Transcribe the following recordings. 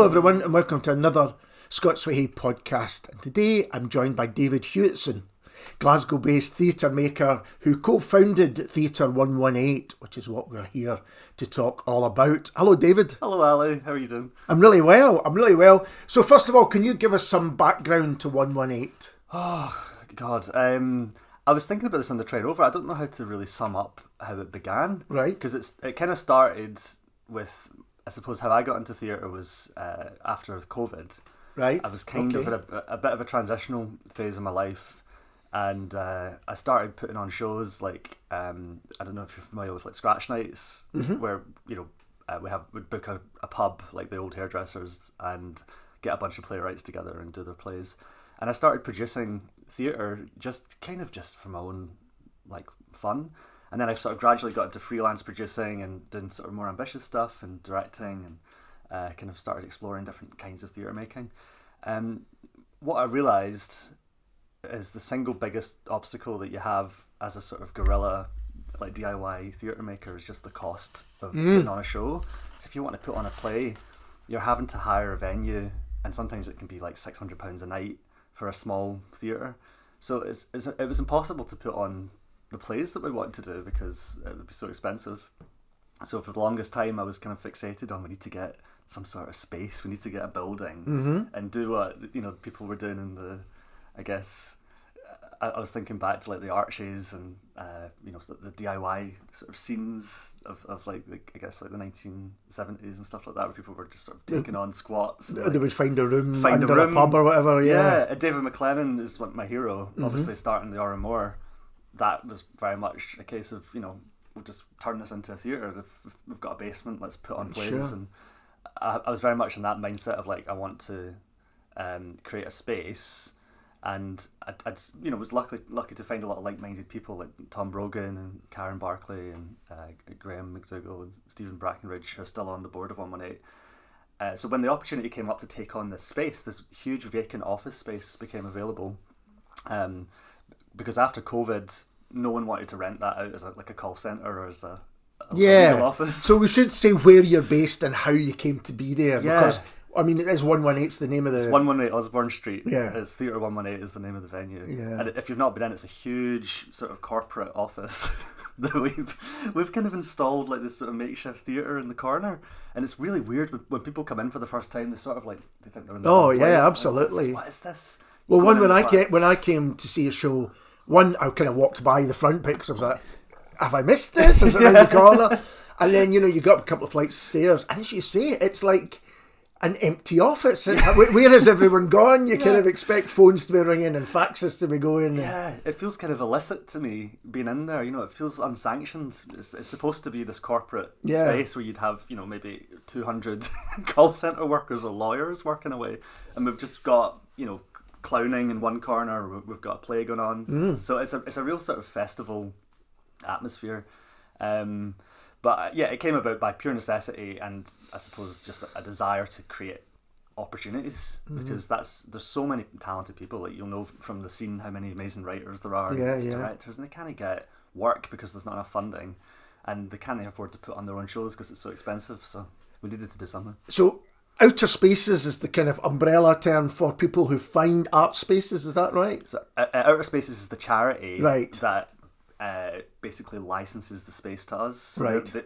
Hello everyone and welcome to another Scots Whay Hae podcast. And today I'm joined by David Hewitson, Glasgow-based theatre maker who co-founded Theatre 118, which is what we're here to talk all about. Hello David. Hello Ali, how are you doing? I'm really well. So first of all, can you give us some background to 118? Oh God, I was thinking about this on the train over. I don't know how to really sum up how it began. Right. Because it kind of started with, I suppose, how I got into theatre was after COVID. Right. I was kind of at a bit of a transitional phase in my life, and I started putting on shows like I don't know if you're familiar with like scratch nights, where we'd book a pub like the old hairdressers and get a bunch of playwrights together and do their plays. And I started producing theatre just for my own like fun. And then I sort of gradually got into freelance producing and doing sort of more ambitious stuff and directing, and kind of started exploring different kinds of theatre making. What I realised is the single biggest obstacle that you have as a sort of guerrilla, like DIY theatre maker, is just the cost of putting on a show. So if you want to put on a play, you're having to hire a venue, and sometimes it can be like £600 a night for a small theatre. So it was impossible to put on the plays that we want to do because it would be so expensive. So for the longest time I was kind of fixated on, we need to get some sort of space, we need to get a building and do what people were doing in the, I guess, I was thinking back to like the Arches and the DIY sort of scenes of like I guess like the 1970s and stuff like that, where people were just sort of taking on squats. They would find a room under a pub or whatever. Yeah, David McLennan is my hero. Obviously, starting the R&More, that was very much a case of we'll just turn this into a theatre. We've got a basement, let's put on plays. Sure. And I was very much in that mindset of like I want to create a space. And I was lucky to find a lot of like-minded people like Tom Brogan and Karen Barclay and Graham McDougall and Stephen Brackenridge, who are still on the board of 118. So when the opportunity came up to take on this space, this huge vacant office space became available. Because after COVID, no one wanted to rent that out as a call centre or as a legal office. So we should say where you're based and how you came to be there. Yeah. Because I mean, it is 118's the name of the... It's 118 Osborne Street. Yeah. It's Theatre 118 is the name of the venue. Yeah. And if you've not been in, it's a huge sort of corporate office that we've kind of installed like this sort of makeshift theatre in the corner. And it's really weird when people come in for the first time, they sort of like, they think they're in the wrong place. Absolutely. Like, what is this? Well, when I came to see a show, I kind of walked by the front because I was like, have I missed this? Is it around the corner? And then, you go up a couple of flights of stairs, and as you say, it's like an empty office. Where has everyone gone? You kind of expect phones to be ringing and faxes to be going. Yeah, it feels kind of illicit to me being in there. It feels unsanctioned. It's supposed to be this corporate space where you'd have, maybe 200 call centre workers or lawyers working away, and we've just got, clowning in one corner. We've got a play going on. So it's a real sort of festival atmosphere. But it came about by pure necessity and I suppose just a desire to create opportunities, because there's so many talented people. Like you'll know from the scene how many amazing writers there are, directors, and they can't get work because there's not enough funding, and they can't afford to put on their own shows because it's so expensive. So we needed to do something. So outer spaces is the kind of umbrella term for people who find art spaces. Is that right? So Outer Spaces is the charity that basically licenses the space to us. So right.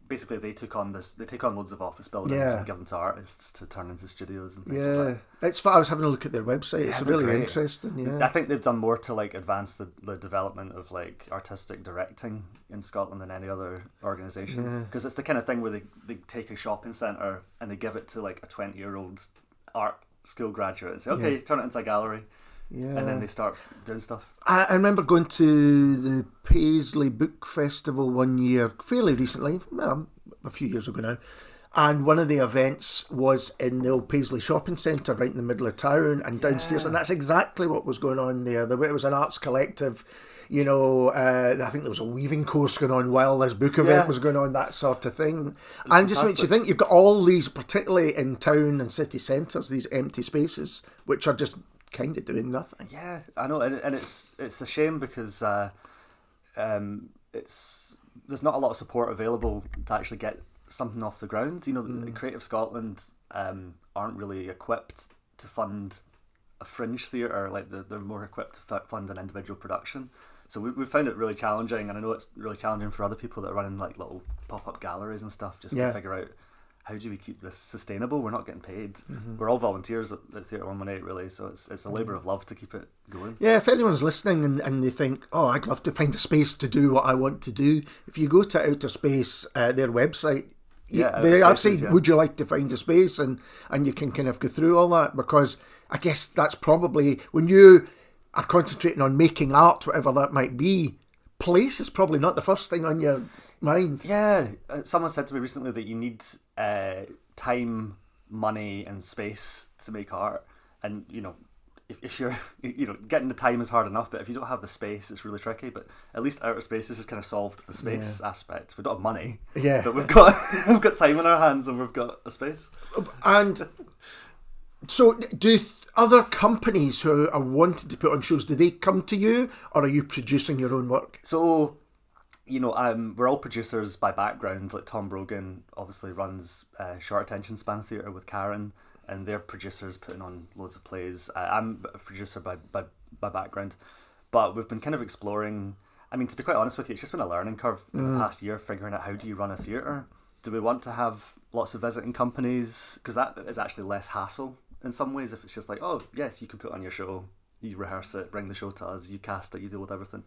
Basically they take on loads of office buildings and give them to artists to turn into studios and things like that. It's I was having a look at their website. It's really great. Interesting. Yeah, I think they've done more to like advance the development of like artistic directing in Scotland than any other organisation, because it's the kind of thing where they take a shopping centre and they give it to like a 20-year-old art school graduate and say, okay, turn it into a gallery. Yeah. And then they start doing stuff. I remember going to the Paisley Book Festival one year, fairly recently, a few years ago now, and one of the events was in the old Paisley shopping centre right in the middle of town and downstairs, and that's exactly what was going on there. It was an arts collective, I think there was a weaving course going on while this book event was going on, that sort of thing. And just makes you think, you've got all these, particularly in town and city centres, these empty spaces, which are just kind of doing nothing. Yeah, I know, and it's a shame because there's not a lot of support available to actually get something off the ground. Creative Scotland aren't really equipped to fund a fringe theatre. Like they're more equipped to fund an individual production. So we found it really challenging, and I know it's really challenging for other people that are running like little pop-up galleries and stuff, just to figure out how do we keep this sustainable. We're not getting paid. We're all volunteers at Theatre 118 really, so it's a labour of love to keep it going. Yeah, if anyone's listening and they think, oh, I'd love to find a space to do what I want to do, if you go to Outer Space, their website, I've said, would you like to find a space? And you can kind of go through all that, because I guess that's probably, when you are concentrating on making art, whatever that might be, place is probably not the first thing on your mind. Yeah, someone said to me recently that you need time, money and space to make art, and if you're getting the time is hard enough, but if you don't have the space, it's really tricky. But at least Outer Spaces has kind of solved the space aspect. We don't have money, but we've got time on our hands, and we've got a space. And so do other companies who are wanting to put on shows, do they come to you, or are you producing your own work? So we're all producers by background. Like Tom Brogan obviously runs Short Attention Span Theatre with Karen, and they're producers putting on loads of plays. I'm a producer by background, but we've been kind of exploring. I mean, to be quite honest with you, it's just been a learning curve in the past year, figuring out how do you run a theatre. Do we want to have lots of visiting companies? Because that is actually less hassle in some ways. If it's just like, oh yes, you can put on your show, you rehearse it, bring the show to us, you cast it, you deal with everything.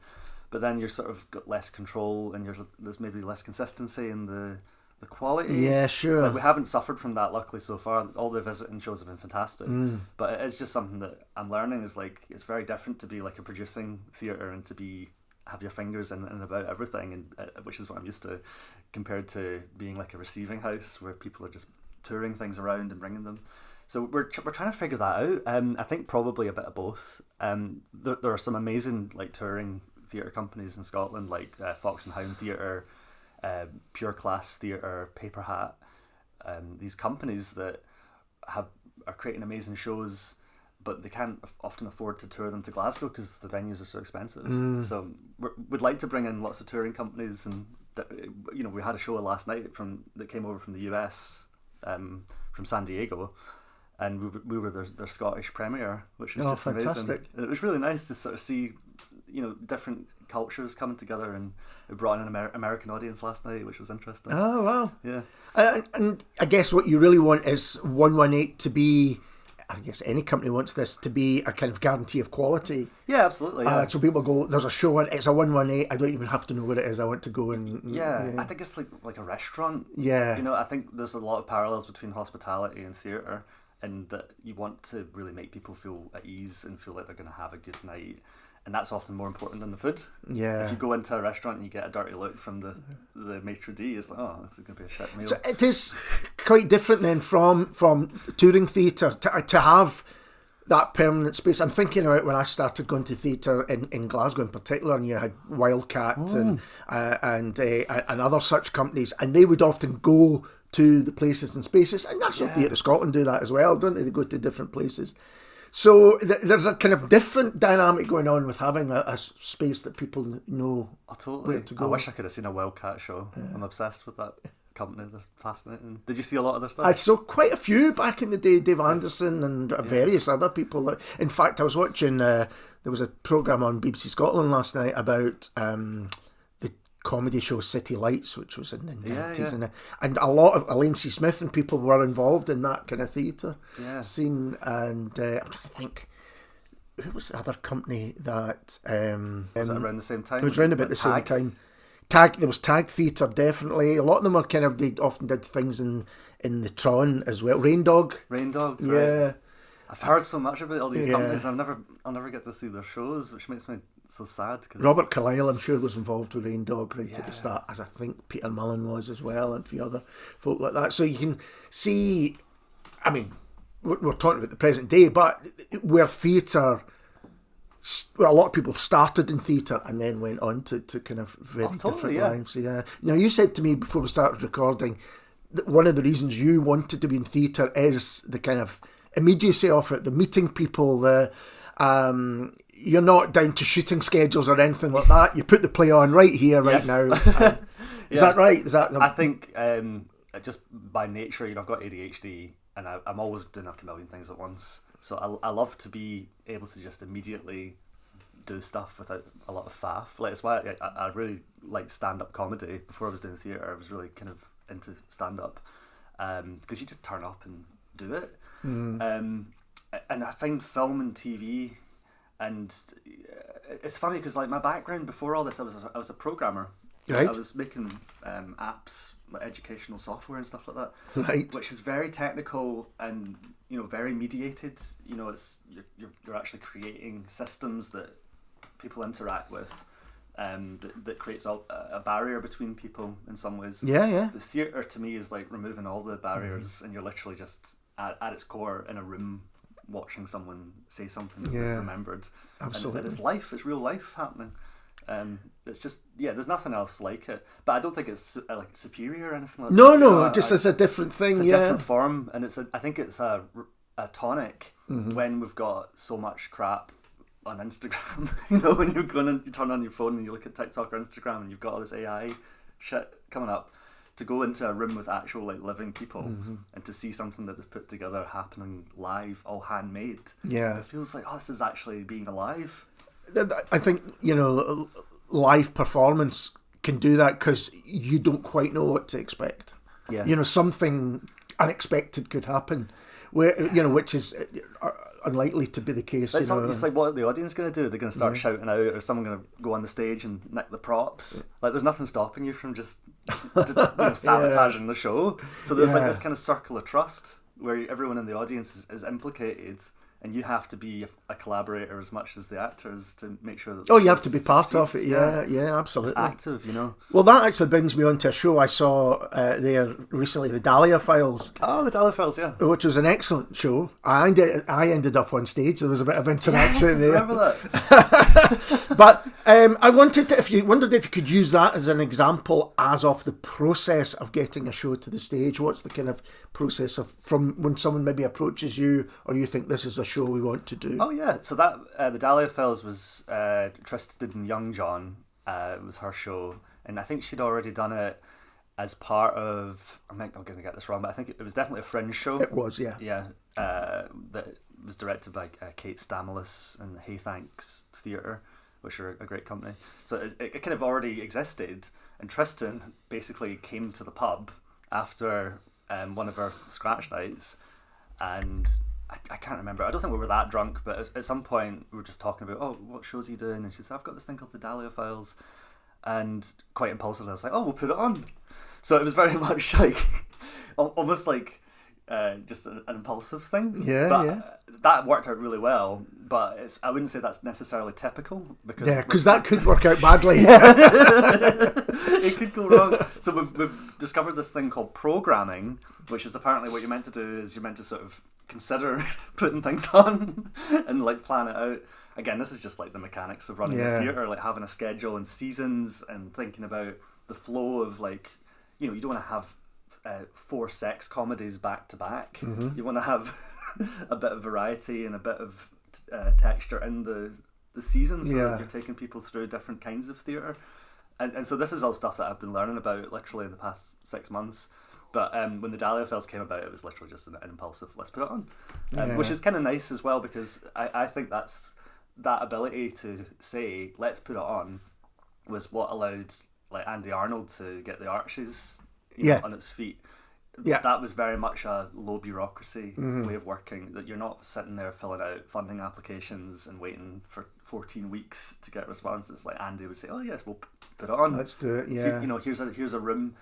But then you're sort of got less control, and there's maybe less consistency in the quality. Yeah, sure. Like, we haven't suffered from that, luckily, so far. All the visiting shows have been fantastic. But it is just something that I'm learning, is like, it's very different to be like a producing theatre and to have your fingers in and about everything, and which is what I'm used to, compared to being like a receiving house where people are just touring things around and bringing them. So we're trying to figure that out. I think probably a bit of both. There are some amazing like touring theatre companies in Scotland, like Fox and Hound Theatre, Pure Class Theatre, Paper Hat. These companies that are creating amazing shows, but they can't often afford to tour them to Glasgow because the venues are so expensive. So we'd like to bring in lots of touring companies, and we had a show last night that came over from the US, from San Diego, and we were their Scottish premiere, which was just fantastic. Amazing. And it was really nice to sort of see different cultures coming together, and it brought in an American audience last night, which was interesting. Oh wow. Yeah. And I guess what you really want is 118 to be, I guess any company wants this to be a kind of guarantee of quality. Yeah, absolutely. Yeah. So people go, there's a show and it's a 118, I don't even have to know what it is, I want to go and... Yeah, I think it's like a restaurant. Yeah. I think there's a lot of parallels between hospitality and theatre, and that you want to really make people feel at ease and feel like they're going to have a good night. And that's often more important than the food. Yeah. If you go into a restaurant and you get a dirty look from the maitre d', it's like, oh, this is going to be a shit meal. So it is quite different then from touring theatre to have that permanent space. I'm thinking about when I started going to theatre in Glasgow in particular, and you had Wildcat and other such companies, and they would often go to the places and spaces, and National Theatre Scotland do that as well, don't they? They go to different places. So there's a kind of different dynamic going on with having a space that people know where to go. I wish I could have seen a Wildcat show. Yeah. I'm obsessed with that company. They're fascinating. Did you see a lot of their stuff? I saw quite a few back in the day. Dave Anderson and various other people. In fact, I was watching, there was a programme on BBC Scotland last night about the comedy show City Lights, which was in the 90s. And a lot of Elaine C. Smith and people were involved in that kind of theatre scene. And I'm trying to think, who was the other company that... was it around the same time? It was around about the same time. There was Tag Theatre, definitely. A lot of them are kind of, they often did things in the Tron as well. Rain Dog, right. I've heard so much about all these companies. I'll never get to see their shows, which makes me so sad. Cause... Robert Carlyle, I'm sure, was involved with Rain Dog at the start, as I think Peter Mullen was as well, and a few other folk like that. So you can see, I mean, we're talking about the present day, but where theatre, well, a lot of people started in theatre and then went on to kind of very different lives. Yeah. Now, you said to me before we started recording that one of the reasons you wanted to be in theatre is the kind of immediacy of it, the meeting people, you're not down to shooting schedules or anything like that. You put the play on right here, right now. Is that right? I think just by nature, I've got ADHD, I'm always doing like a million things at once. So I love to be able to just immediately do stuff without a lot of faff. Like, it's why I really like stand-up comedy. Before I was doing theatre, I was really kind of into stand-up, because you just turn up and do it. And I find film and TV, and it's funny because like my background before all this, I was a programmer. Right. I was making apps, like educational software and stuff like that. Right. Which is very technical and, you know, very mediated. You know, it's you're actually creating systems that people interact with, that creates a barrier between people in some ways. Yeah. The theatre to me is like removing all the barriers, and you're literally just at its core in a room watching someone say something that's remembered. Absolutely. And it's life. It's real life happening. It's just, there's nothing else like it, but I don't think it's like superior or anything like that. No, just as a different thing. It's a different form, and I think it's a tonic when we've got so much crap on Instagram. You know, when you turn on your phone and you look at TikTok or Instagram and you've got all this AI shit coming up, to go into a room with actual like living people and to see something that they've put together happening live, all handmade. Yeah, it feels like, this is actually being alive. I think, you know, live performance can do that because you don't quite know what to expect. Yeah, you know, something unexpected could happen, where, you know, which is unlikely to be the case. It's like, what are the audience going to do? They're going to start shouting out, or someone going to go on the stage and nick the props. Like, there's nothing stopping you from just sabotaging the show. So there's like this kind of circle of trust where everyone in the audience is implicated, and you have to be a collaborator as much as the actors to make sure that you have to be part of it. Yeah, absolutely. It's active, you know. Well, that actually brings me on to a show I saw there recently, the Dahlia Files. Oh, the Dahlia Files, yeah. Which was an excellent show. I ended up on stage. There was a bit of interaction there. I remember that. But I wondered if you could use that as an example as of the process of getting a show to the stage. What's the kind of process from when someone maybe approaches you, or you think this is a show we want to do? Oh yeah, so that the Dahlia Files was Tristan Young John. It was her show, and I think she'd already done it as part of, I'm going to get this wrong, but I think it was definitely a fringe show. It was, yeah. Yeah, that was directed by Kate Stamoulis and Hey Thanks Theatre, which are a great company. So it kind of already existed, and Tristan basically came to the pub after one of our scratch nights, and I can't remember. I don't think we were that drunk, but at some point we were just talking about, what shows are you doing? And she said, I've got this thing called the Dahlia Files. And quite impulsively, I was like, we'll put it on. So it was very much like, almost like just an impulsive thing. But that worked out really well. But I wouldn't say that's necessarily typical. Because that could work out badly. It could go wrong. So we've discovered this thing called programming, which is apparently what you're meant to do is you're meant to sort of consider putting things on and like plan it out. Again, this is just like the mechanics of running a theatre, like having a schedule and seasons and thinking about the flow of, like, you know, you don't want to have 4 sex comedies back to back. You want to have a bit of variety and a bit of texture in the seasons, so that you're taking people through different kinds of theatre. And so this is all stuff that I've been learning about literally in the past 6 months. But when the Dahlia Files came about, it was literally just an impulsive, let's put it on. Which is kind of nice as well, because I think that ability to say, let's put it on, was what allowed like Andy Arnold to get the Arches on its feet. That was very much a low bureaucracy way of working, that you're not sitting there filling out funding applications and waiting for 14 weeks to get responses. Like Andy would say, yes, we'll put it on. Let's do it, yeah. Here's a room.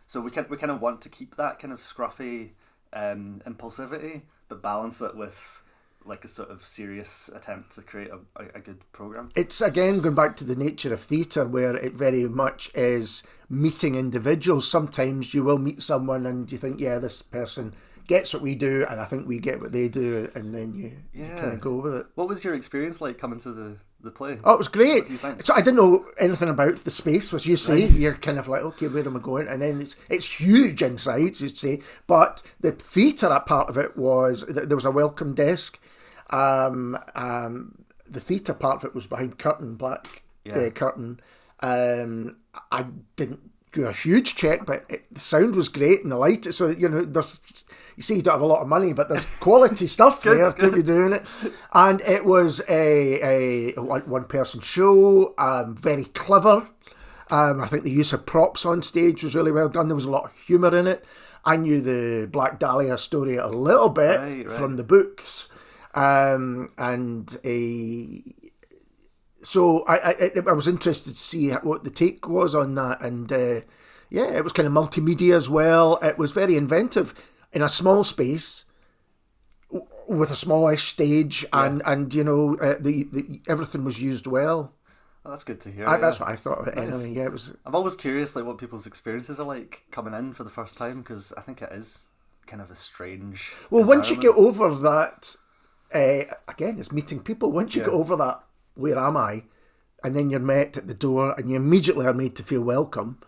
So we kind of want to keep that kind of scruffy impulsivity, but balance it with like a sort of serious attempt to create a good programme. It's again going back to the nature of theatre, where it very much is meeting individuals. Sometimes you will meet someone and you think, this person gets what we do, and I think we get what they do, and then you kind of go with it. What was your experience like coming to the play? Oh, it was great. What do you think? So I didn't know anything about the space, as you say. Right. You're kind of like, okay, where am I going? And then it's huge inside, you'd say. But the theatre part of it was, there was a welcome desk. The theatre part of it was behind curtain, black curtain. I didn't a huge check, but the sound was great and the light. So, you know, you see you don't have a lot of money, but there's quality stuff there to be doing it. And it was a one-person show, very clever. I think the use of props on stage was really well done. There was a lot of humour in it. I knew the Black Dahlia story a little bit from the books. So I was interested to see what the take was on that. And it was kind of multimedia as well. It was very inventive in a small space with a smallish stage, and you know, everything was used well. Well, that's good to hear. That's what I thought of it. Nice. Anyway, it was. I'm always curious, like, what people's experiences are like coming in for the first time, because I think it is kind of a strange. Well, once you get over that, again, it's meeting people. Once you get over that, where am I? And then you're met at the door, and you immediately are made to feel welcome.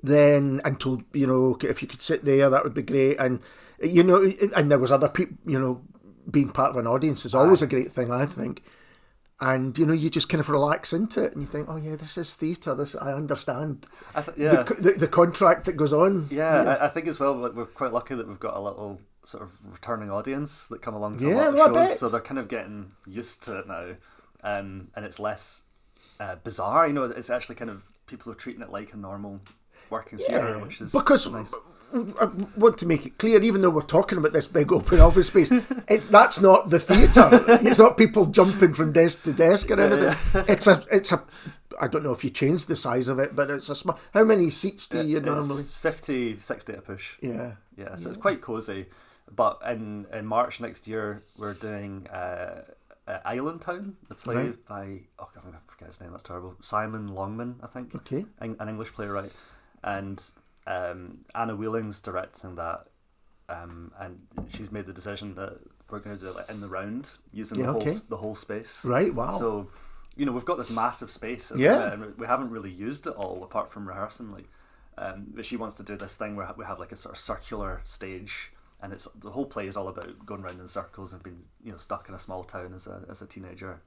Then and told, you know, if you could sit there, that would be great. And you know, and there was other people, you know, being part of an audience is always a great thing, I think. And, you know, you just kind of relax into it and you think, oh, yeah, this is theatre. I understand the contract that goes on. Yeah, I think as well, like, we're quite lucky that we've got a little sort of returning audience that come along to a lot of shows. So they're kind of getting used to it now. And it's less bizarre. You know, it's actually kind of, people are treating it like a normal working theatre, which is because nice. I want to make it clear, even though we're talking about this big open office space, that's not the theatre. It's not people jumping from desk to desk or anything. It's a. I don't know if you changed the size of it, but it's a small. How many seats do you normally? It's 50, 60 at a push. Yeah. So it's quite cosy. But in March next year, we're doing Island Town, the play by I forget his name. That's terrible. Simon Longman, I think. Okay. An English playwright, and Anna Wheeling's directing that, and she's made the decision that we're going to do it in the round, using the whole space. Right, wow. So, you know, we've got this massive space, and we haven't really used it all apart from rehearsing. Like, but she wants to do this thing where we have like a sort of circular stage, and it's the whole play is all about going round in circles and being, you know, stuck in a small town as a teenager.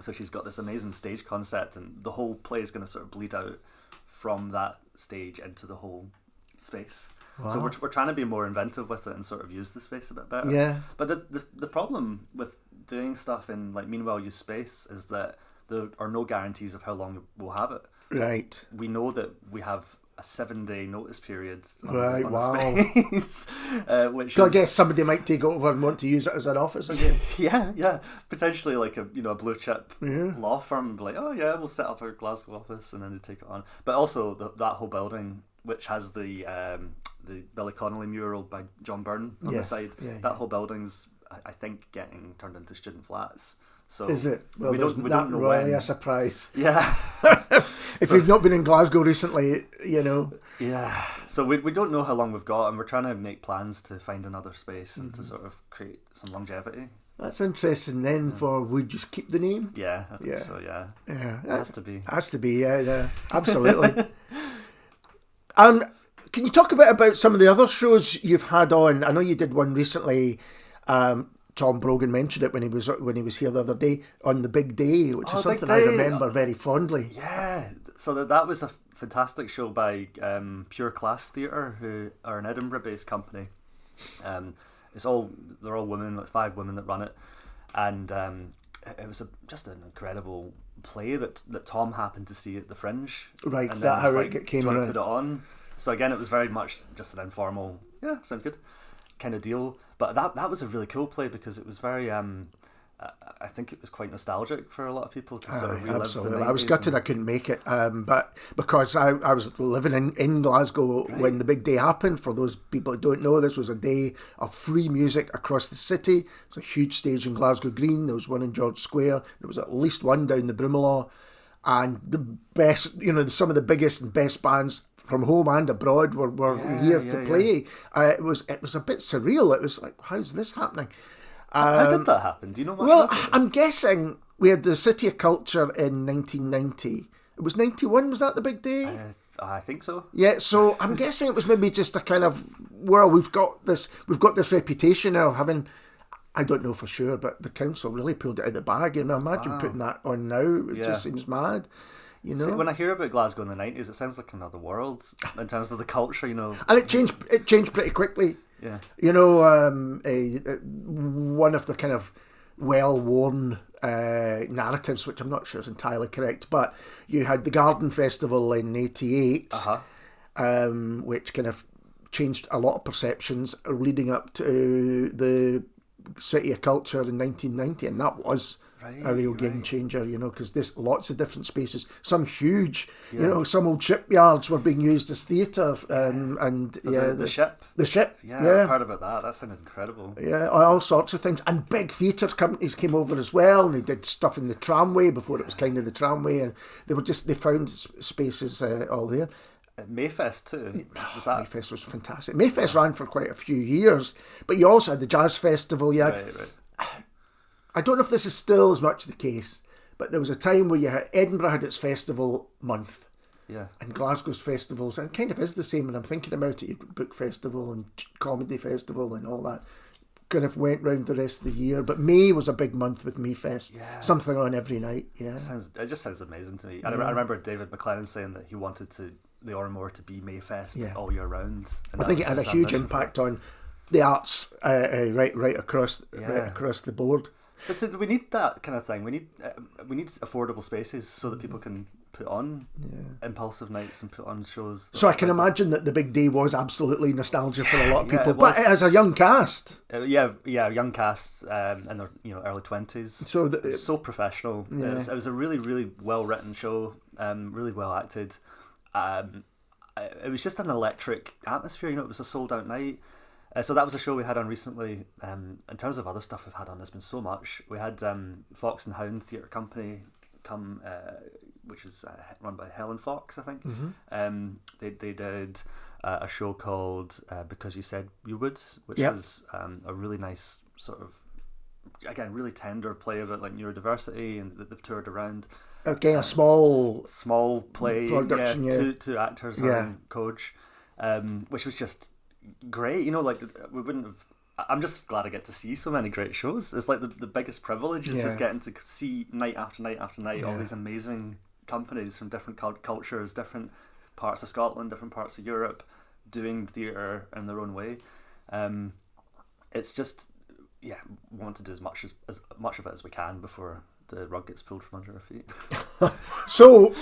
So she's got this amazing stage concept, and the whole play is going to sort of bleed out from that stage into the whole space. Wow. So we're trying to be more inventive with it and sort of use the space a bit better. Yeah. But the problem with doing stuff in like meanwhile used space is that there are no guarantees of how long we'll have it. Right. We know that we have a 7-day notice period on the space, which I guess somebody might take it over and want to use it as an office again. yeah, potentially like a blue chip law firm would be like, oh yeah, we'll set up our Glasgow office, and then they take it on. But also that whole building, which has the Billy Connolly mural by John Byrne on the side, that whole building's I think getting turned into student flats. So is it? Well, we don't know really when. A surprise. Yeah. If you've not been in Glasgow recently, you know. Yeah. So we don't know how long we've got, and we're trying to make plans to find another space and to sort of create some longevity. That's interesting then. For would just keep the name? Yeah. I think so yeah. Yeah. It has to be. Has to be. Yeah. Absolutely. Can you talk a bit about some of the other shows you've had on? I know you did one recently. Tom Brogan mentioned it when he was here the other day on The Big Day, which is something I remember very fondly. Yeah, so that was a fantastic show by Pure Class Theatre, who are an Edinburgh-based company. They're all women, like 5 women that run it, and it was just an incredible play that Tom happened to see at the Fringe. Right, is that how it came around? Put it on. So again, it was very much just an informal, sounds good, kind of deal. But that was a really cool play because it was very, I think it was quite nostalgic for a lot of people to sort of relive the 90s. I was gutted I couldn't make it, but because I was living in Glasgow when The Big Day happened. For those people that don't know, this was a day of free music across the city. It's a huge stage in Glasgow Green. There was one in George Square. There was at least one down the Brumelaw. And the best, some of the biggest and best bands from home and abroad were here to play. It was a bit surreal. It was like, how's this happening? How did that happen? Do you know much Well, about it? I'm guessing we had the City of Culture in 1990. It was 91, was that The Big Day? I think so. Yeah, so I'm guessing it was maybe just a kind of, well, we've got this reputation now of having, I don't know for sure, but the council really pulled it out of the bag. And I imagine putting that on now, it just seems mad. You know, See, when I hear about Glasgow in the 90s, it sounds like another world in terms of the culture, you know. and it changed pretty quickly. Yeah. You know, one of the kind of well-worn narratives, which I'm not sure is entirely correct, but you had the Garden Festival in '88, which kind of changed a lot of perceptions leading up to the City of Culture in 1990, and that was a real game changer, you know, because there's lots of different spaces, some huge, you know, some old shipyards were being used as theatre, and the ship. Yeah, I've heard about that. That sounded incredible. Yeah, all sorts of things, and big theatre companies came over as well, and they did stuff in the tramway before it was kind of the tramway, and they found spaces all there. Mayfest too. Mayfest was fantastic. Mayfest ran for quite a few years, but you also had the Jazz Festival. You had, I don't know if this is still as much the case, but there was a time where you had Edinburgh had its festival month, and Glasgow's festivals, and it kind of is the same. And I'm thinking about it, book festival and comedy festival and all that kind of went round the rest of the year. But May was a big month with Mayfest, something on every night. Yeah, it just sounds amazing to me. I remember David McLennan saying that he wanted the Ormore to be Mayfest all year round. I think it had a huge impact on the arts right across the board. But we need that kind of thing. We need affordable spaces so that people can put on impulsive nights and put on shows. So I can imagine that the big day was absolutely nostalgia for a lot of people, but as a young cast. Young cast in their early 20s. So it was so professional. Yeah. It was a really, really well written show, really well acted. It was just an electric atmosphere. You know, it was a sold out night. So that was a show we had on recently. In terms of other stuff we've had on, there's been so much. We had Fox and Hound Theatre Company come, which is run by Helen Fox, I think. They did a show called Because You Said You Would, which was a really nice sort of, again, really tender play about like neurodiversity, and that they've toured around. Again, a small play production, two actors and coach, which was just great. You know, like we wouldn't have. I'm just glad I get to see so many great shows. It's like the biggest privilege is just getting to see night after night after night all these amazing companies from different cultures, different parts of Scotland, different parts of Europe, doing theatre in their own way. It's just we want to do as much of it as we can before the rug gets pulled from under our feet. So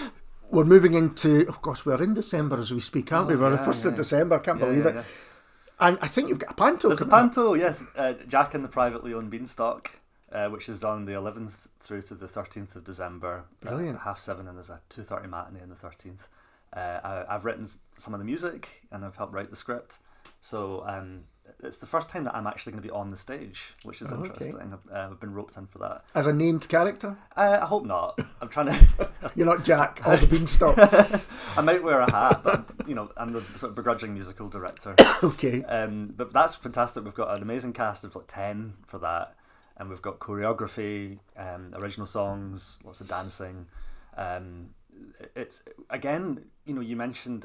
we're moving into, we're in December as we speak, aren't we? We're the 1st of December, I can't believe it. Yeah. And I think you've got a panto. There's a panto, yes. Jack and the Privately Owned Beanstalk, which is on the 11th through to the 13th of December. Brilliant. 7:30, and there's a 2:30 matinee on the 13th. I've written some of the music and I've helped write the script. So it's the first time that I'm actually going to be on the stage, which is interesting. I've been roped in for that. As a named character? I hope not. I'm trying to... You're not Jack or the Beanstalk. I might wear a hat, but I'm the sort of begrudging musical director. Okay. But that's fantastic. We've got an amazing cast of like 10 for that, and we've got choreography, original songs, lots of dancing. It's again, you mentioned.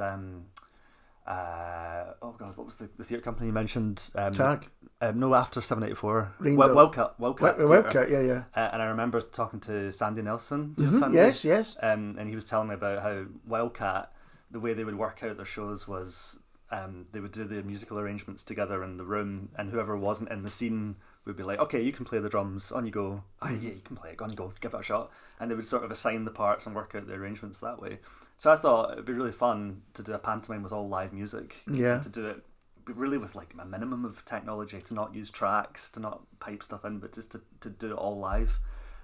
What was the theatre company you mentioned? Tag. No, after 784. Wildcat, yeah. And I remember talking to Sandy Nelson. Yes. And he was telling me about how Wildcat, the way they would work out their shows was they would do the musical arrangements together in the room, and whoever wasn't in the scene would be like, okay, you can play the drums, on you go. Oh, yeah, you can play it, on you go, give it a shot. And they would sort of assign the parts and work out the arrangements that way. So I thought it'd be really fun to do a pantomime with all live music. Yeah. To do it really with like a minimum of technology, to not use tracks, to not pipe stuff in, but just to do it all live.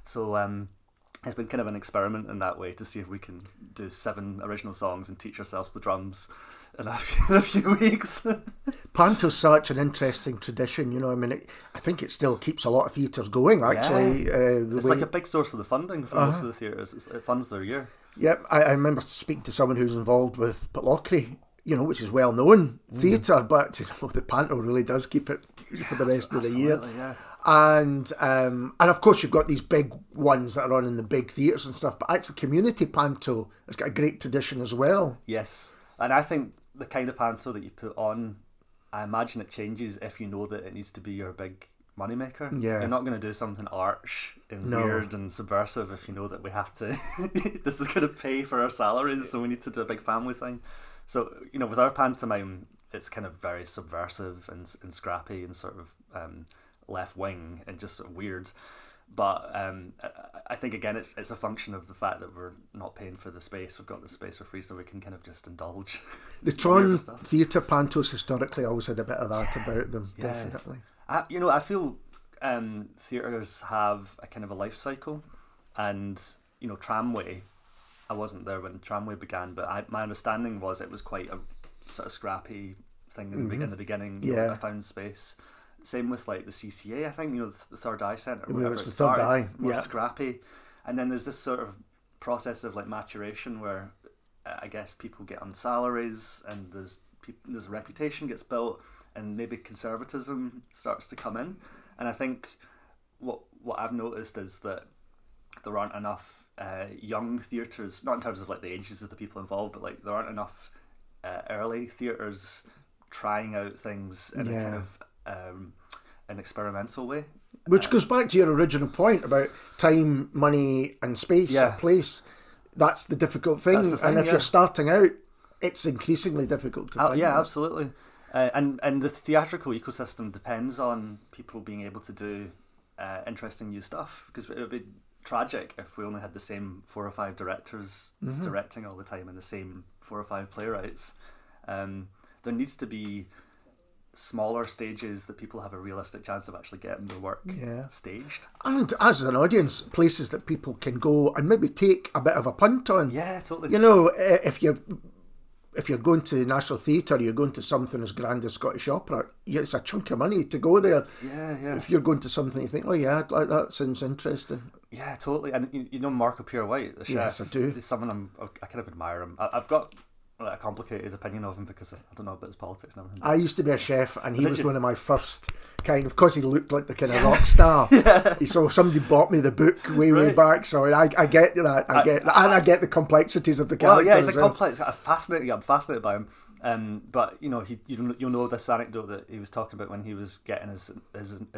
So it's been kind of an experiment in that way to see if we can do 7 original songs and teach ourselves the drums in a few weeks. Panto's such an interesting tradition, I mean, I think it still keeps a lot of theatres going, actually. It's like a big source of the funding for most of the theatres. It funds their year. Yep, I remember speaking to someone who's involved with Pitlochry, which is well-known theatre, but the panto really does keep it for the rest of the year. Yeah. And of course you've got these big ones that are on in the big theatres and stuff, but actually community panto has got a great tradition as well. Yes, and I think the kind of panto that you put on, I imagine it changes if you know that it needs to be your big moneymaker. Yeah. You're not going to do something arch and weird and subversive if you know that we have to. This is going to pay for our salaries, so we need to do a big family thing. So, you know, with our pantomime, it's kind of very subversive and scrappy and sort of left wing and just sort of weird. But I think again it's a function of the fact that we're not paying for the space. We've got the space for free, so we can kind of just indulge. The Tron theatre pantos historically always had a bit of that about them, definitely. I feel theatres have a kind of a life cycle, and you know, Tramway. I wasn't there when Tramway began, but my understanding was it was quite a sort of scrappy thing in the beginning. You know, I found space. Same with like the CCA, I think, you know, the Third Eye Centre. It's the Third Eye, more scrappy, and then there's this sort of process of like maturation where I guess people get on salaries, and there's a reputation gets built, and maybe conservatism starts to come in. And I think what I've noticed is that there aren't enough young theatres, not in terms of like the ages of the people involved, but like there aren't enough early theatres trying out things in a kind of an experimental way, which goes back to your original point about time, money, and space, place. That's the difficult thing, and if you're starting out, it's increasingly difficult to find. Yeah, absolutely. And the theatrical ecosystem depends on people being able to do interesting new stuff, because it would be tragic if we only had the same 4 or 5 directors directing all the time and the same 4 or 5 playwrights. There needs to be smaller stages that people have a realistic chance of actually getting their work staged. And as an audience, places that people can go and maybe take a bit of a punt on. Yeah, totally. You know, if you're going to National Theatre, you're going to something as grand as Scottish Opera, it's a chunk of money to go there. Yeah. If you're going to something you think, oh yeah, like that sounds interesting. Yeah, totally. And you know Marco Pierre White, the chef? Yes, I do. He's someone I kind of admire him. I've got a complicated opinion of him because I don't know about his politics and everything. I used to be a chef, and he was one of my first kind of, because he looked like the kind of rock star. So somebody bought me the book way back. So I get that. I get the complexities of the character. Well, yeah, it's a complex. I'm fascinated by him. But you know, you'll know this anecdote that he was talking about when he was getting his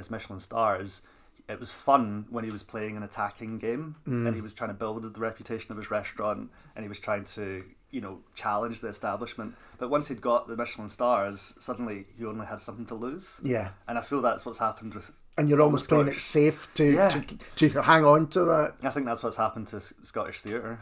Michelin stars. It was fun when he was playing an attacking game, and he was trying to build the reputation of his restaurant, and he was trying to, you know, challenge the establishment. But once he'd got the Michelin stars, suddenly he only had something to lose. Yeah. And I feel that's what's happened with... And you're almost playing it safe to hang on to that. I think that's what's happened to Scottish theatre.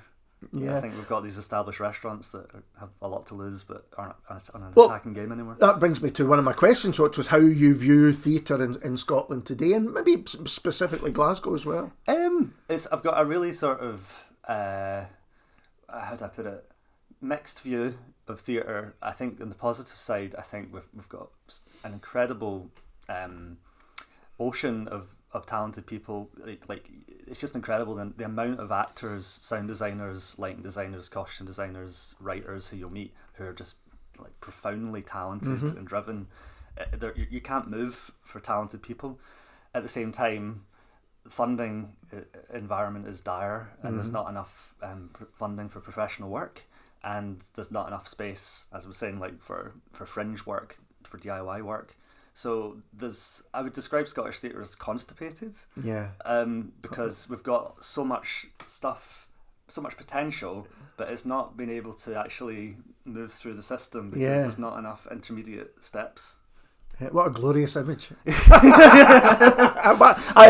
Yeah. I think we've got these established restaurants that have a lot to lose but aren't on an attacking game anymore. That brings me to one of my questions, which was how you view theatre in Scotland today, and maybe specifically Glasgow as well. I've got a really sort of... how do I put it? Mixed view of theatre. I think on the positive side, I think we've got an incredible ocean of talented people. Like it's just incredible the amount of actors, sound designers, lighting designers, costume designers, writers who you'll meet who are just like profoundly talented and driven. You can't move for talented people. At the same time, funding environment is dire, and there's not enough funding for professional work. And there's not enough space, as I was saying, like for fringe work, for DIY work. So I would describe Scottish theatre as constipated. Yeah. Because we've got so much stuff, so much potential, but it's not been able to actually move through the system because there's not enough intermediate steps. What a glorious image. I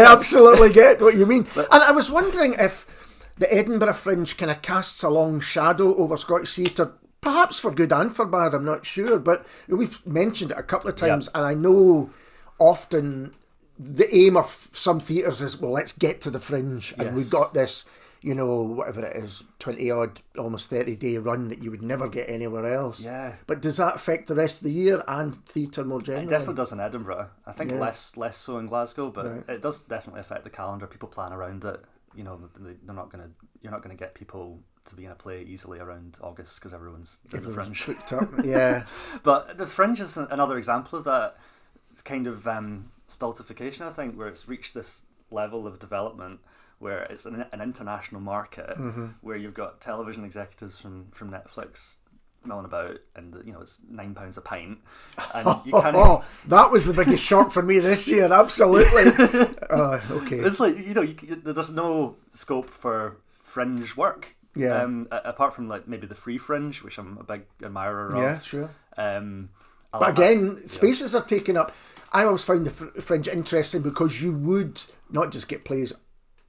absolutely get what you mean. And I was wondering if the Edinburgh Fringe kind of casts a long shadow over Scottish theatre, perhaps for good and for bad, I'm not sure, but we've mentioned it a couple of times, and I know often the aim of some theatres is, well, let's get to the Fringe, and we've got this, you know, whatever it is, 20-odd, almost 30-day run that you would never get anywhere else. Yeah. But does that affect the rest of the year and theatre more generally? It definitely does in Edinburgh. I think less so in Glasgow, but it does definitely affect the calendar. People plan around it. You know, you're not gonna get people to be in a play easily around August because everyone's doing the Fringe. Hooked up. Yeah. But the Fringe is another example of that kind of stultification, I think, where it's reached this level of development where it's an international market, where you've got television executives from Netflix milling about, and it's £9 a pint, and you kind Oh, that was the biggest shock for me this year. Absolutely. Okay. It's like there's no scope for fringe work. Yeah. Apart from like maybe the free fringe, which I'm a big admirer of. Yeah, sure. But again, spaces are taken up. I always found the fringe interesting because you would not just get plays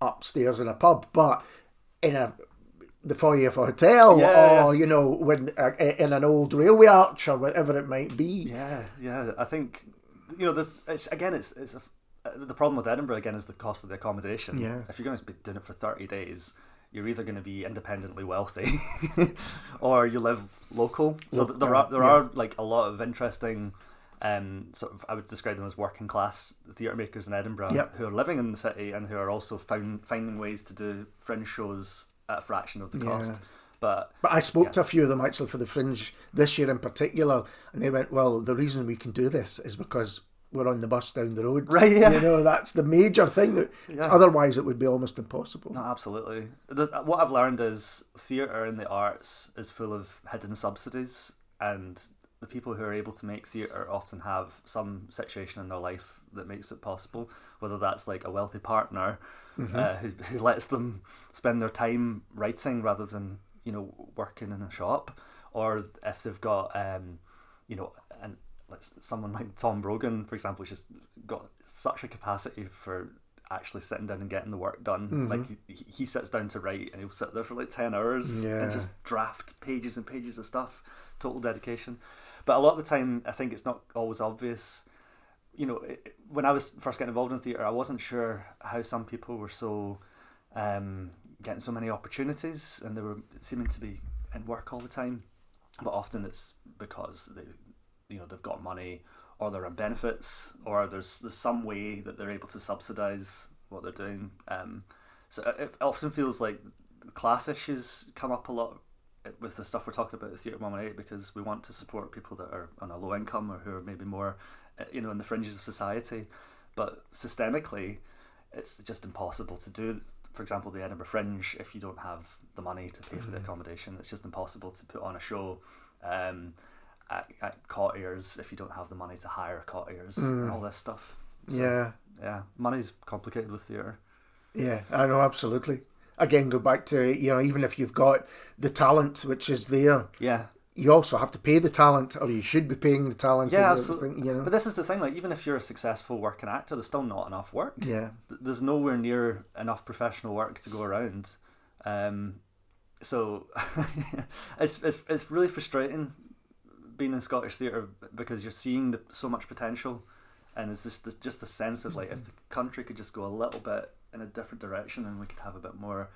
upstairs in a pub, but in the foyer of a hotel, or when in an old railway arch or whatever it might be. Yeah. I think the problem with Edinburgh again is the cost of the accommodation. Yeah. If you're going to be doing it for 30 days, you're either going to be independently wealthy, or you live local. So there are like a lot of interesting. Sort of, I would describe them as working class theatre makers in Edinburgh who are living in the city and who are also finding ways to do fringe shows at a fraction of the cost. But I spoke to a few of them actually for the fringe this year in particular, and they went, well, the reason we can do this is because we're on the bus down the road. Right, yeah. That's the major thing. That otherwise it would be almost impossible. No, absolutely. What I've learned is theatre and the arts is full of hidden subsidies, and the people who are able to make theatre often have some situation in their life that makes it possible, whether that's like a wealthy partner who lets them spend their time writing rather than working in a shop, or if they've got someone like Tom Brogan, for example, who's just got such a capacity for actually sitting down and getting the work done. Like he sits down to write and he'll sit there for like 10 hours and just draft pages and pages of stuff. Total dedication. But a lot of the time, I think it's not always obvious. When I was first getting involved in theatre, I wasn't sure how some people were so getting so many opportunities, and they were seeming to be in work all the time. But often it's because they've got money, or they're on benefits, or there's some way that they're able to subsidise what they're doing. So it often feels like class issues come up a lot with the stuff we're talking about at Theatre Mum and 8, because we want to support people that are on a low income or who are maybe more in the fringes of society. But systemically, it's just impossible to do, for example, the Edinburgh Fringe, if you don't have the money to pay for the accommodation. It's just impossible to put on a show at courtiers if you don't have the money to hire courtiers and all this stuff. So, yeah, money's complicated with theatre. Yeah, I know, absolutely. Again, go back to, even if you've got the talent, which is there, you also have to pay the talent, or you should be paying the talent. Yeah, absolutely. But this is the thing, like, even if you're a successful working actor, there's still not enough work. Yeah. There's nowhere near enough professional work to go around. So it's really frustrating being in Scottish theatre, because you're seeing so much potential, and it's just the sense of like, if the country could just go a little bit in a different direction, and we could have a bit more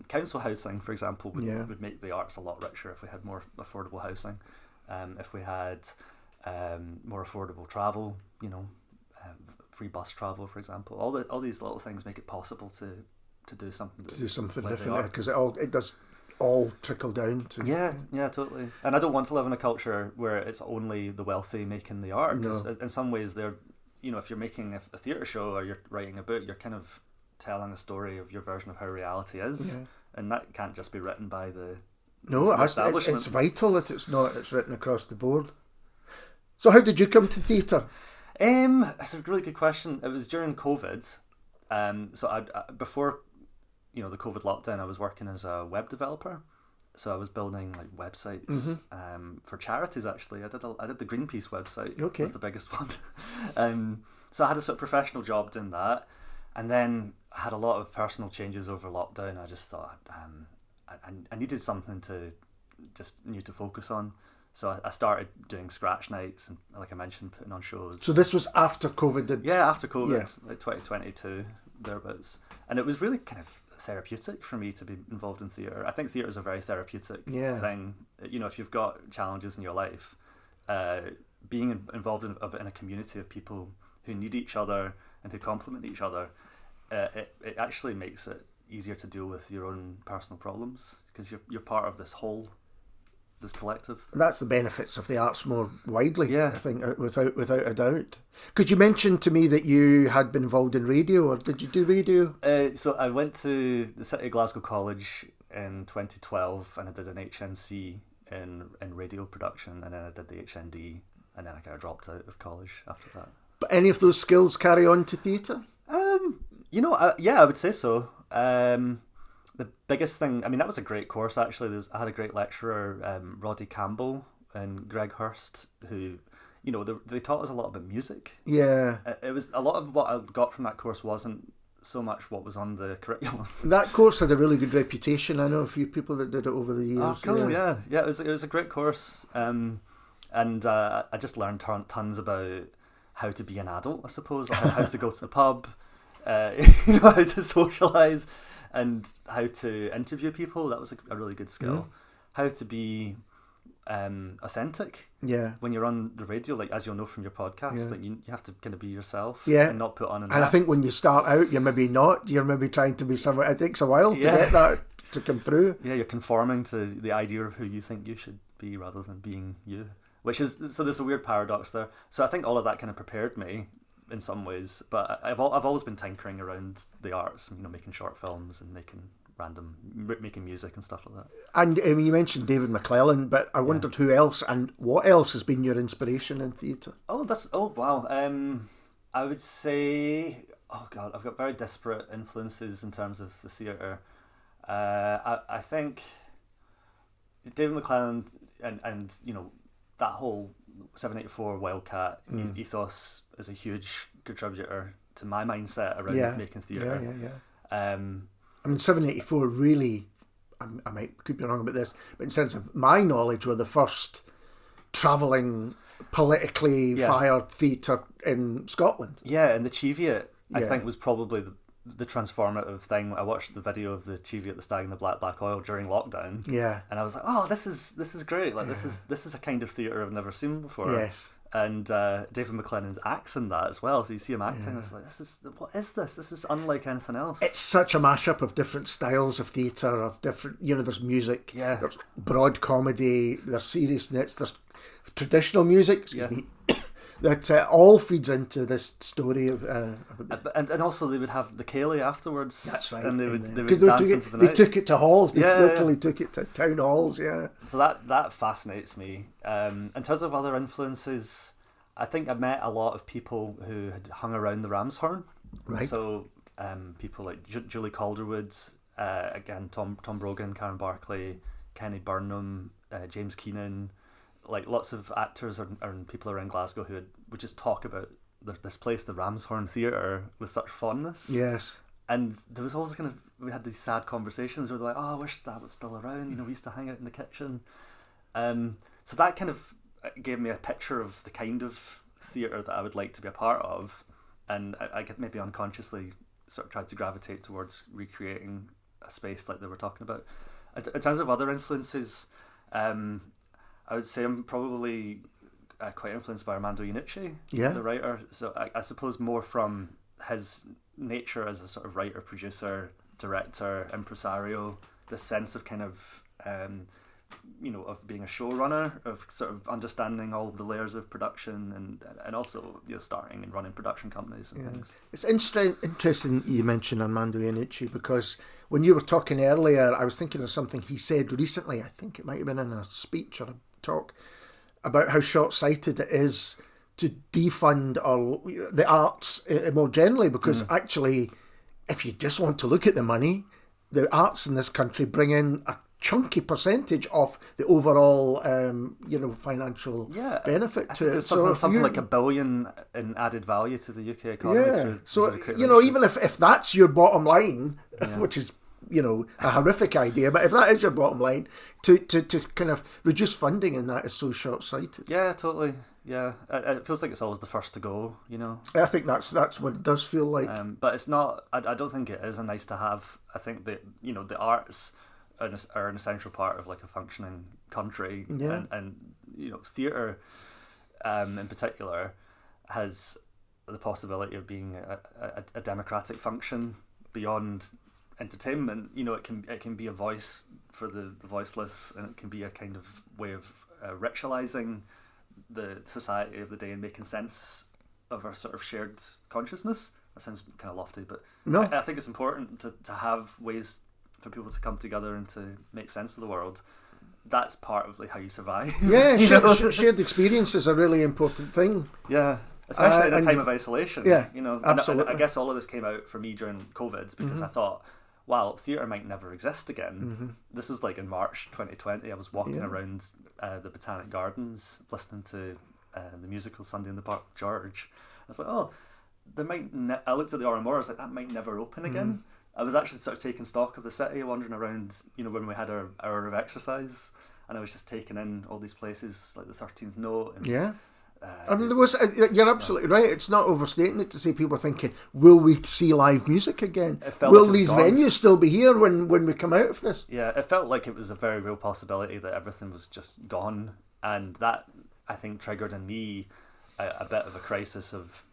council housing, for example, would make the arts a lot richer if we had more affordable housing, if we had more affordable travel, free bus travel, for example. All these little things make it possible to do something different, because it does all trickle down to yeah, totally. And I don't want to live in a culture where it's only the wealthy making the art. No. In some ways, they're if you're making a theatre show or you're writing a book, you're kind of telling a story of your version of how reality is, and that can't just be written by the establishment. It's vital that it's written across the board. So how did you come to theatre? It's a really good question. It was during COVID. So I before the COVID lockdown, I was working as a web developer. So I was building like websites for charities. Actually, I did the Greenpeace website. Okay, was the biggest one. So I had a sort of professional job doing that, and then I had a lot of personal changes over lockdown. I just thought I needed something to focus on. So I started doing scratch nights, and like I mentioned, putting on shows. So this was after COVID? After COVID, like 2022 thereabouts, and it was really kind of therapeutic for me to be involved in theatre. I think theatre is a very therapeutic thing. If you've got challenges in your life, being involved in a community of people who need each other and who complement each other, it actually makes it easier to deal with your own personal problems, because you're part of this whole, this collective. And that's the benefits of the arts more widely, I think, without a doubt. Because you mentioned to me that you had been involved in radio, or did you do radio? So I went to the City of Glasgow College in 2012, and I did an HNC in radio production, and then I did the HND, and then I kind of dropped out of college after that. But any of those skills carry on to theatre? Yeah, I would say so. The biggest thing, I mean, that was a great course actually. I had a great lecturer, Roddy Campbell and Greg Hurst, who, they taught us a lot about music. Yeah. It was a lot of what I got from that course wasn't so much what was on the curriculum. That course had a really good reputation. I know a few people that did it over the years. Oh, cool! Yeah. It was a great course, and I just learned tons about how to be an adult, I suppose, how to go to the pub, how to socialise, and how to interview people. That was a really good skill. Mm-hmm. How to be authentic. Yeah. When you're on the radio, like as you'll know from your podcast, like you have to kind of be yourself. Yeah. And not put on an act. I think when you start out, you're maybe not. You're maybe trying to be someone. It takes a while to get that to come through. Yeah, you're conforming to the idea of who you think you should be rather than being you. So there's a weird paradox there. So I think all of that kind of prepared me in some ways, but I've always been tinkering around the arts, making short films and making music and stuff like that. And you mentioned David McClellan, but I wondered who else and what else has been your inspiration in theatre? Oh wow. I would say, oh god, I've got very disparate influences in terms of the theatre. I think David McClellan and that whole 784 Wildcat ethos is a huge contributor to my mindset around making theatre. I mean, 784 really, I could be wrong about this, but in sense of my knowledge, were the first travelling, politically fired theatre in Scotland. Yeah, and the Cheviot, I think, was probably the transformative thing. I watched the video of the Cheviot, the Stag and the Black Oil during lockdown. Yeah. And I was like, oh, this is great. Like this is a kind of theatre I've never seen before. Yes. And David McClennan's acts in that as well. So you see him acting, I was like, what is this? This is unlike anything else. It's such a mashup of different styles of theatre, of different, there's music, there's broad comedy, there's seriousness, there's traditional music, excuse me, that all feeds into this story of... and also they would have the Ceilidh afterwards. That's right. And they would dance into the night. They took it to halls. They literally took it to town halls, So that fascinates me. In terms of other influences, I think I met a lot of people who had hung around the Ramshorn. Right. So people like Julie Calderwood, again, Tom Brogan, Karen Barclay, Kenny Burnham, James Keenan... Like lots of actors and people around Glasgow who would just talk about this place, the Ramshorn Theatre, with such fondness. Yes. And there was always we had these sad conversations where they're like, oh, I wish that was still around. We used to hang out in the kitchen. So that kind of gave me a picture of the kind of theatre that I would like to be a part of. And I get maybe unconsciously sort of tried to gravitate towards recreating a space like they were talking about. In terms of other influences, I would say I'm probably quite influenced by Armando Iannucci, the writer. So I suppose more from his nature as a sort of writer, producer, director, impresario, this sense of kind of, of being a showrunner, of sort of understanding all the layers of production and also starting and running production companies and things. It's interesting you mentioned Armando Iannucci, because when you were talking earlier, I was thinking of something he said recently. I think it might have been in a speech or a talk about how short-sighted it is to defund the arts more generally, because actually, if you just want to look at the money, the arts in this country bring in a chunky percentage of the overall financial benefit to it. Something like $1 billion in added value to the UK economy. Even if that's your bottom line, which is a horrific idea, but if that is your bottom line, to kind of reduce funding in that is so short-sighted. Yeah, totally. Yeah, it feels like it's always the first to go. I think that's what it does feel like. But it's not. I don't think it is a nice to have. I think that the arts are an essential part of like a functioning country, and theatre, in particular, has the possibility of being a democratic function beyond entertainment. It can be a voice for the voiceless, and it can be a kind of way of ritualizing the society of the day and making sense of our sort of shared consciousness. That sounds kind of lofty, but I think it's important to have ways for people to come together and to make sense of the world. that's part of like how you survive. Yeah, shared experience is a really important thing. Yeah, especially at the time of isolation. Yeah, absolutely. And I guess all of this came out for me during COVID because I thought, wow, theatre might never exist again. This was like in March 2020. I was walking around the Botanic Gardens listening to the musical Sunday in the Park George. I was like, oh, there might. I looked at the RMR. I was like, that might never open again. I was actually sort of taking stock of the city, wandering around. When we had our hour of exercise, and I was just taking in all these places like the 13th Note. And, I mean, you're absolutely right. It's not overstating it to say people are thinking, will we see live music again? Will these venues still be here when we come out of this? Yeah, it felt like it was a very real possibility that everything was just gone. And that, I think, triggered in me a bit of a crisis of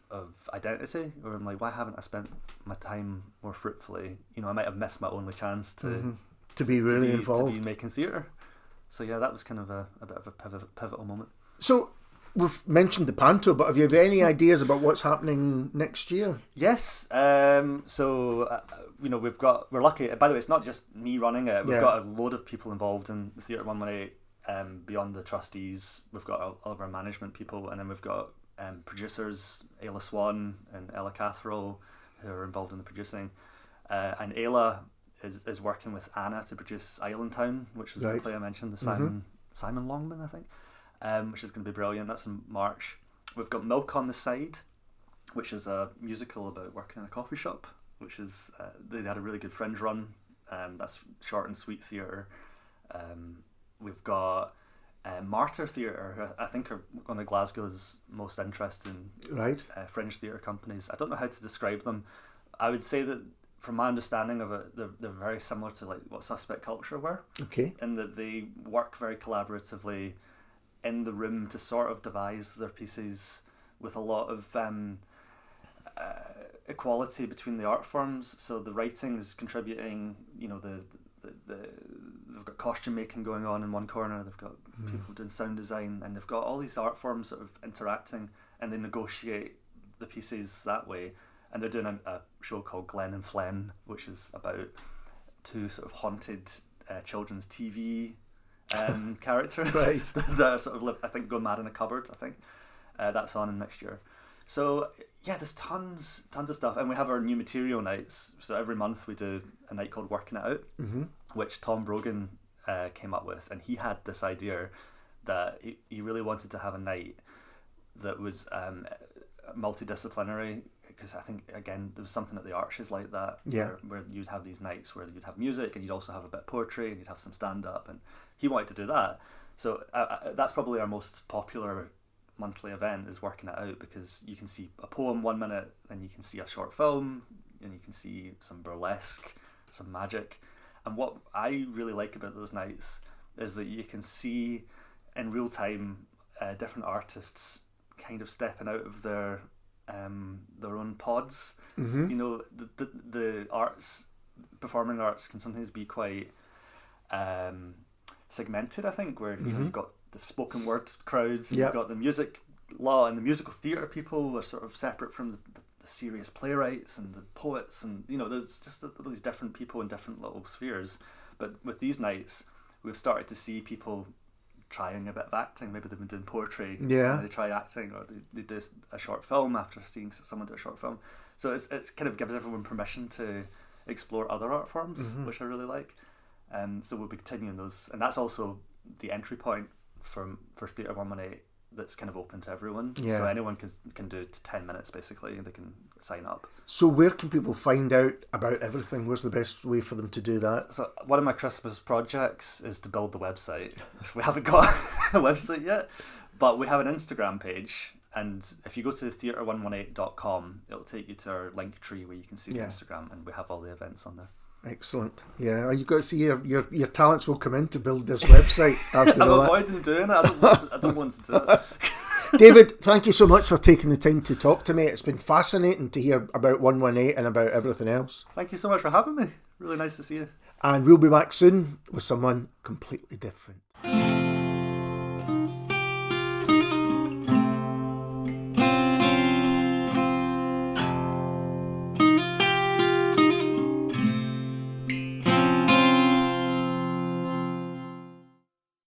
identity, where I'm like, why haven't I spent my time more fruitfully? I might have missed my only chance to be really involved, to be making theatre. So yeah, that was kind of a bit of a pivotal moment. So we've mentioned the panto, but have you any ideas about what's happening next year? Yes. So we're lucky. By the way, it's not just me running it. We've got a load of people involved in Theatre 118. Beyond the trustees, we've got all of our management people, and then we've got producers, Ayla Swan and Ella Cathro, who are involved in the producing. And Ayla is working with Anna to produce Island Town, which is the play I mentioned, the Simon Longman, I think, which is going to be brilliant. That's in March. We've got Milk on the Side, which is a musical about working in a coffee shop, which is, they had a really good Fringe run. That's short and sweet theatre. We've got Martyr Theatre, who I think are one of Glasgow's most interesting Fringe theatre companies. I don't know how to describe them. I would say that from my understanding of it, they're very similar to like what Suspect Culture were. Okay. In that they work very collaboratively in the room to sort of devise their pieces with a lot of equality between the art forms. So the writing is contributing, they've got costume making going on in one corner, they've got people doing sound design, and they've got all these art forms sort of interacting, and they negotiate the pieces that way. And they're doing a show called Glenn and Flen, which is about two sort of haunted children's TV characters that are sort of I think go mad in a cupboard. I think that's on in next year. So yeah, there's tons of stuff, and we have our new material nights. So every month we do a night called Working It Out, which Tom Brogan came up with, and he had this idea that he really wanted to have a night that was multidisciplinary, because I think again there was something at the Arches like that, where you'd have these nights where you'd have music and you'd also have a bit of poetry and you'd have some stand up, and he wanted to do that. So that's probably our most popular monthly event, is Working It Out, because you can see a poem 1 minute, and you can see a short film, and you can see some burlesque, some magic. And what I really like about those nights is that you can see in real time different artists kind of stepping out of their own pods. The arts, performing arts, can sometimes be quite segmented, I think, where you've got the spoken word crowds, you've got the music law and the musical theatre people are sort of separate from the serious playwrights and the poets, and there's just these different people in different little spheres. But with these nights, we've started to see people trying a bit of acting. Maybe they've been doing poetry, and they try acting, or they do a short film after seeing someone do a short film. So it kind of gives everyone permission to explore other art forms, which I really like. So we'll be continuing those, and that's also the entry point for Theatre 118. That's kind of open to everyone. So anyone can do it to 10 minutes basically, and they can sign up. So where can people find out about everything? Where's the best way for them to do that? So one of my Christmas projects is to build the website. We haven't got a website yet, but we have an Instagram page, and if you go to theatre118.com, it'll take you to our link tree where you can see the Instagram, and we have all the events on there. Excellent. Yeah, you've got to see your talents will come in to build this website. After I'm avoiding doing it. I don't want to do it. David, thank you so much for taking the time to talk to me. It's been fascinating to hear about 118 and about everything else. Thank you so much for having me. Really nice to see you. And we'll be back soon with someone completely different.